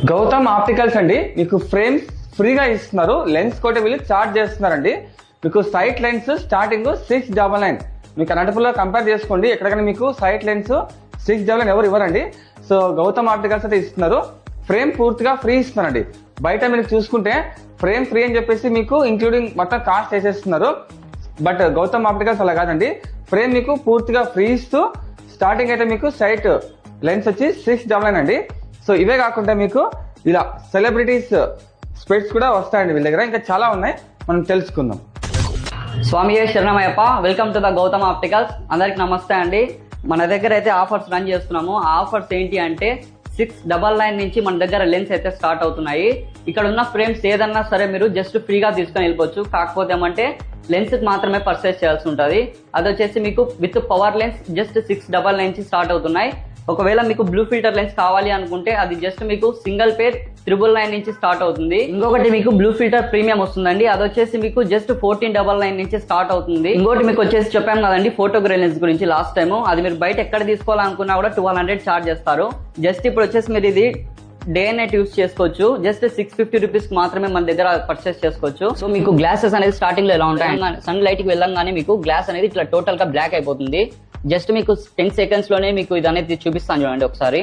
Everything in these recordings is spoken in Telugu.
గౌతమ్ ఆప్టికల్స్ అండి, మీకు ఫ్రేమ్స్ ఫ్రీగా ఇస్తున్నారు. లెన్స్ కోటి వీళ్ళు చార్జ్ చేస్తున్నారండి. మీకు సైట్ లెన్స్ స్టార్టింగ్ 699. మీకు అనంతపురంలో కంపేర్ చేసుకోండి, ఎక్కడికైనా మీకు సైట్ లెన్స్ 699 ఎవరు ఇవ్వరండి. సో గౌతమ్ ఆప్టికల్స్ అయితే ఇస్తున్నారు. ఫ్రేమ్ పూర్తిగా ఫ్రీ ఇస్తున్నారండి. బయట మీరు చూసుకుంటే ఫ్రేమ్ ఫ్రీ అని చెప్పేసి మీకు ఇంక్లూడింగ్ మొత్తం కాస్ట్ వేసేస్తున్నారు. బట్ గౌతమ్ ఆప్టికల్స్ అలా కాదండి, ఫ్రేమ్ మీకు పూర్తిగా ఫ్రీ ఇస్తూ స్టార్టింగ్ అయితే మీకు సైట్ లెన్స్ వచ్చి 699 అండి. సో ఇవే కాకుండా మీకు ఇలా సెలబ్రిటీస్ స్పెట్స్ కూడా వస్తాయండి వీళ్ళ దగ్గర. ఇంకా చాలా ఉన్నాయి, మనం తెలుసుకుందాం. స్వామి శరణమయ్యప్ప. Welcome to the Gautam opticals. అందరికి నమస్తే అండి. మన దగ్గర అయితే ఆఫర్స్ రన్ చేస్తున్నాము. ఆ ఆఫర్స్ ఏంటి అంటే 699 నుంచి మన దగ్గర లెన్స్ అయితే స్టార్ట్ అవుతున్నాయి. ఇక్కడ ఉన్న ఫ్రేమ్స్ ఏదన్నా సరే మీరు జస్ట్ ఫ్రీగా తీసుకొని వెళ్ళిపోవచ్చు. కాకపోతే ఏమంటే లెన్స్ మాత్రమే పర్చేస్ చేయాల్సి ఉంటుంది. అది వచ్చేసి మీకు విత్ పవర్ లెన్స్ జస్ట్ 699 నుంచి స్టార్ట్ అవుతున్నాయి. ఒకవేళ మీకు బ్లూ ఫిల్టర్ లెన్స్ కావాలి అనుకుంటే అది జస్ట్ మీకు సింగిల్ పేర్ 999 నుంచి స్టార్ట్ అవుతుంది. ఇంకొకటి మీకు బ్లూ ఫిల్టర్ ప్రీమియం వస్తుందండి, అది వచ్చేసి మీకు జస్ట్ 1499 నుంచి స్టార్ట్ అవుతుంది. ఇంకోటి మీకు వచ్చేసి చెప్పాను కదండి ఫోటోగ్రఫీ లెన్స్ గురించి లాస్ట్ టైం, అది మీరు బయట ఎక్కడ తీసుకోవాలనుకున్నా కూడా 1200 చార్జ్ చేస్తారు. జస్ట్ ఇప్పుడు వచ్చేసి మీరు ఇది డే అండ్ నైట్ యూస్ చేసుకోవచ్చు. జస్ట్ 650 రూపీస్ మాత్రమే మన దగ్గర పర్చేస్ చేసుకోవచ్చు. సో మీకు గ్లాసెస్ అనేది స్టార్టింగ్ లో ఎలా ఉంటాయి, సన్ లైట్ కి వెళ్ళంగానే మీకు గ్లాస్ అనేది ఇట్లా టోటల్ గా బ్లాక్ అయిపోతుంది. జస్ట్ మీకు 10 సెకండ్స్ లోనే మీకు ఇది అనేది చూపిస్తాను చూడండి ఒకసారి.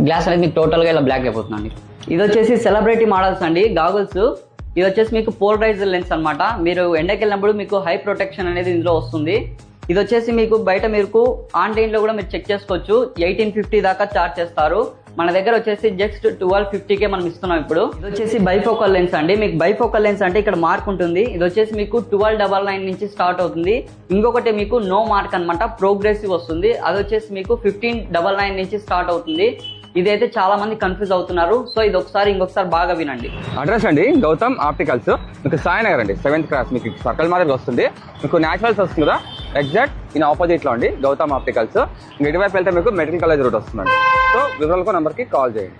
గ్లాస్ అనేది మీకు టోటల్ గా ఇలా బ్లాక్ అయిపోతుందండి. ఇది వచ్చేసి సెలబ్రిటీ మోడల్స్ అండి గాగుల్స్. ఇది వచ్చేసి మీకు పోలరైజ్డ్ లెన్స్ అనమాట. మీరు ఎండకి వెళ్ళినప్పుడు మీకు హై ప్రొటెక్షన్ అనేది ఇందులో వస్తుంది. ఇది వచ్చేసి మీకు బయట మీకు ఆన్లైన్ లో కూడా మీరు చెక్ చేసుకోవచ్చు. 1850 దాకా చార్జ్ చేస్తారు. మన దగ్గర వచ్చేసి జస్ట్ 1250కే మనం ఇస్తున్నాం ఇప్పుడు. ఇది వచ్చేసి బైఫోకల్ లెన్స్ అండి. మీకు బైఫోకల్ లెన్స్ అంటే ఇక్కడ మార్క్ ఉంటుంది. ఇది వచ్చేసి మీకు 1299 నుంచి స్టార్ట్ అవుతుంది. ఇంకొకటి మీకు నో మార్క్ అనమాట, ప్రోగ్రెసివ్ వస్తుంది. అది వచ్చేసి మీకు 1599 నుంచి స్టార్ట్ అవుతుంది. ఇదైతే చాలా మంది కన్ఫ్యూజ్ అవుతున్నారు. సో ఇది ఒకసారి ఇంకొకసారి బాగా వినండి. అడ్రస్ అండి గౌతమ్ ఆప్టికల్స్, మీకు సాయినగర్ అండి, 7th క్రాస్. మీకు సర్కిల్ మాదిరి వస్తుంది. మీకు న్యాచురల్స్ వస్తుంది కదా, ఎగ్జాక్ట్ ఇన్ ఆపోజిట్ లో అండి గౌతమ్ ఆప్టికల్స్. ఇటువైపు వెళ్తే మీకు మెడికల్ కాలేజ్ రూట్ వస్తుందండి. సో వివరాలకు నంబర్కి కాల్ చేయండి.